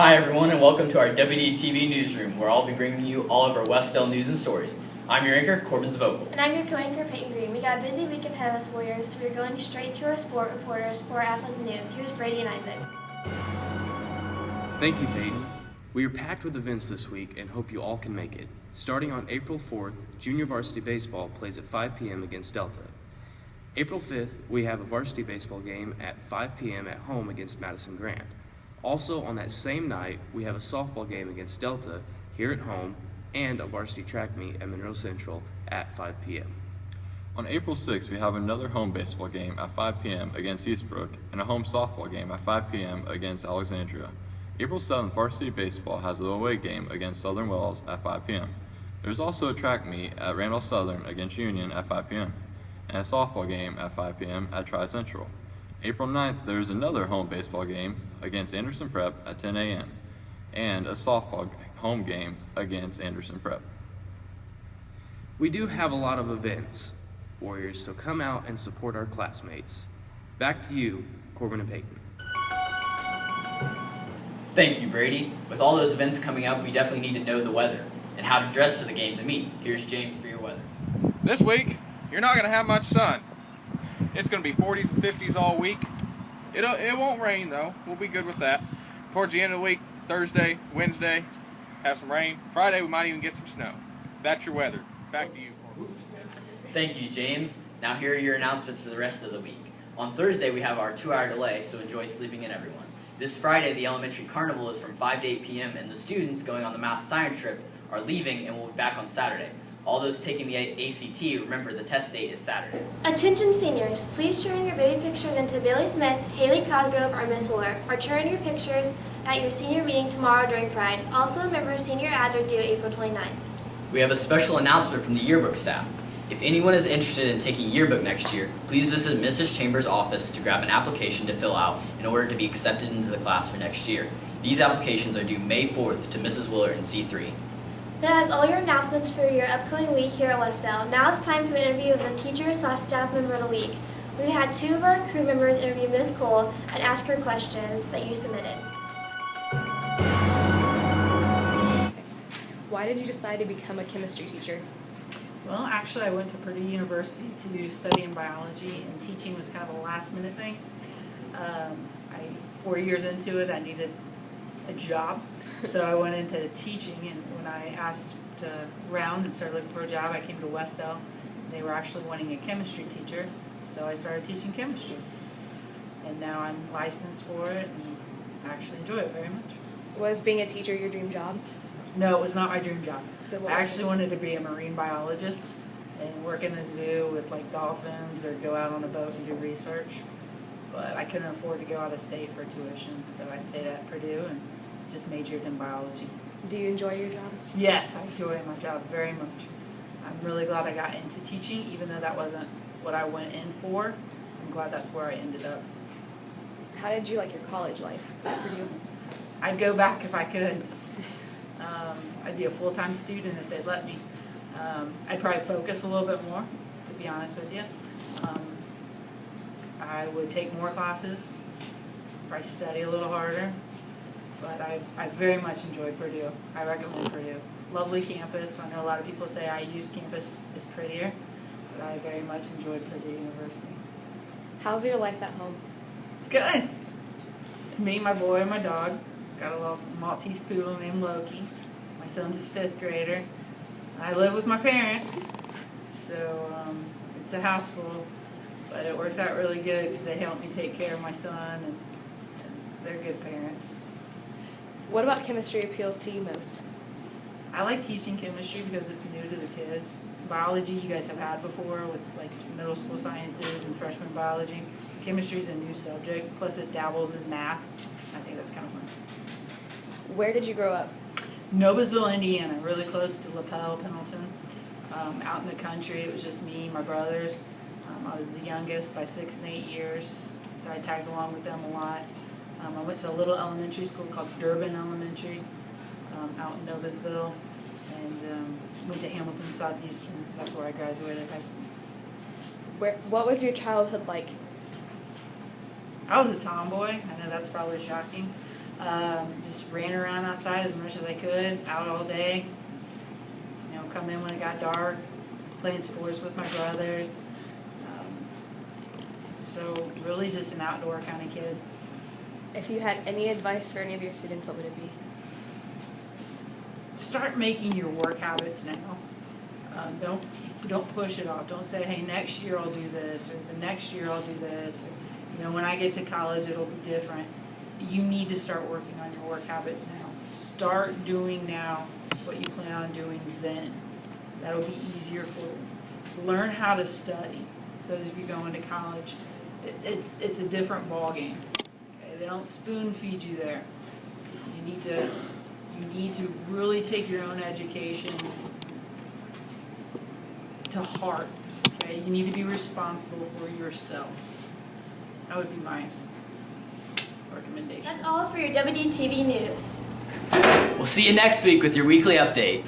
Hi everyone, and welcome to our WDTV newsroom, where I'll be bringing you all of our Wes-Del news and stories. I'm your anchor, Corbin Zvogel. And I'm your co-anchor, Peyton Green. We got a busy week ahead of us, Warriors, so we're going straight to our sport reporters for our athletic news. Here's Brady and Isaac. Thank you, Peyton. We are packed with events this week and hope you all can make it. Starting on April 4th, junior varsity baseball plays at 5 p.m. against Delta. April 5th, we have a varsity baseball game at 5 p.m. at home against Madison Grant. Also, on that same night, we have a softball game against Delta here at home and a varsity track meet at Monroe Central at 5 p.m. On April 6th, we have another home baseball game at 5 p.m. against Eastbrook and a home softball game at 5 p.m. against Alexandria. April 7th, varsity baseball has an away game against Southern Wells at 5 p.m. There's also a track meet at Randolph Southern against Union at 5 p.m. and a softball game at 5 p.m. at Tri-Central. April 9th, there's another home baseball game against Anderson Prep at 10 a.m. and a softball home game against Anderson Prep. We do have a lot of events, Warriors, so come out and support our classmates. Back to you, Corbin and Peyton. Thank you, Brady. With all those events coming up, we definitely need to know the weather and how to dress for the games and meets. Here's James for your weather. This week, you're not going to have much sun. It's going to be 40s and 50s all week. It won't rain, though. We'll be good with that. Towards the end of the week, Thursday, Wednesday, have some rain. Friday, we might even get some snow. That's your weather. Back to you. Thank you, James. Now here are your announcements for the rest of the week. On Thursday, we have our 2-hour delay, so enjoy sleeping in, everyone. This Friday, the elementary carnival is from 5 to 8 p.m., and the students going on the math science trip are leaving and will be back on Saturday. All those taking the ACT, remember the test date is Saturday. Attention seniors, please turn your baby pictures into Bailey Smith, Haley Cosgrove, or Miss Wooler, or turn your pictures at your senior meeting tomorrow during Pride. Also remember, senior ads are due April 29th. We have a special announcement from the yearbook staff. If anyone is interested in taking yearbook next year, please visit Mrs. Chambers' office to grab an application to fill out in order to be accepted into the class for next year. These applications are due May 4th to Mrs. Wooler in C3. That is all your announcements for your upcoming week here at Wes-Del. Now it's time for the interview of the teacher/staff member of the week. We had 2 of our crew members interview Ms. Cole and ask her questions that you submitted. Why did you decide to become a chemistry teacher? Well, actually, I went to Purdue University to study in biology, and teaching was kind of a last-minute thing. 4 years into it, I needed a job, so I went into teaching, and when I asked around and started looking for a job, I came to Wes-Del, and they were actually wanting a chemistry teacher, so I started teaching chemistry. And now I'm licensed for it, and I actually enjoy it very much. Was being a teacher your dream job? No, it was not my dream job. So I actually wanted to be a marine biologist and work in a zoo with like dolphins or go out on a boat and do research. But I couldn't afford to go out of state for tuition, so I stayed at Purdue and just majored in biology. Do you enjoy your job? Yes, I enjoy my job very much. I'm really glad I got into teaching, even though that wasn't what I went in for. I'm glad that's where I ended up. How did you like your college life at Purdue? I'd go back if I could. I'd be a full-time student if they'd let me. I'd probably focus a little bit more, to be honest with you. I would take more classes, probably study a little harder, but I very much enjoyed Purdue. I recommend Purdue. Lovely campus. I know a lot of people say IU's campus is prettier, but I very much enjoyed Purdue University. How's your life at home? It's good. It's me, my boy, and my dog. Got a little Maltese poodle named Loki. My son's a 5th grader. I live with my parents, so it's a house full, but it works out really good because they help me take care of my son, and they're good parents. What about chemistry appeals to you most? I like teaching chemistry because it's new to the kids. Biology you guys have had before with like middle school sciences and freshman biology. Chemistry is a new subject, plus it dabbles in math. I think that's kind of fun. Where did you grow up? Noblesville, Indiana, really close to LaPel, Pendleton. Out in the country, it was just me, my brothers. I was the youngest by 6 and 8 years, so I tagged along with them a lot. I went to a little elementary school called Durbin Elementary out in Noblesville, and went to Hamilton Southeastern. That's where I graduated high school. What was your childhood like? I was a tomboy. I know that's probably shocking. Just ran around outside as much as I could, out all day. You know, come in when it got dark, playing sports with my brothers. So really just an outdoor kind of kid. If you had any advice for any of your students, what would it be? Start making your work habits now. Don't push it off. Don't say, hey, next year I'll do this, or the next year I'll do this. Or, you know, when I get to college, it'll be different. You need to start working on your work habits now. Start doing now what you plan on doing then. That'll be easier for you. Learn how to study. Those of you going to college, it's a different ball game. Okay? They don't spoon feed you there. You need to really take your own education to heart. Okay? You need to be responsible for yourself. That would be my recommendation. That's all for your WDTV News. We'll see you next week with your weekly update.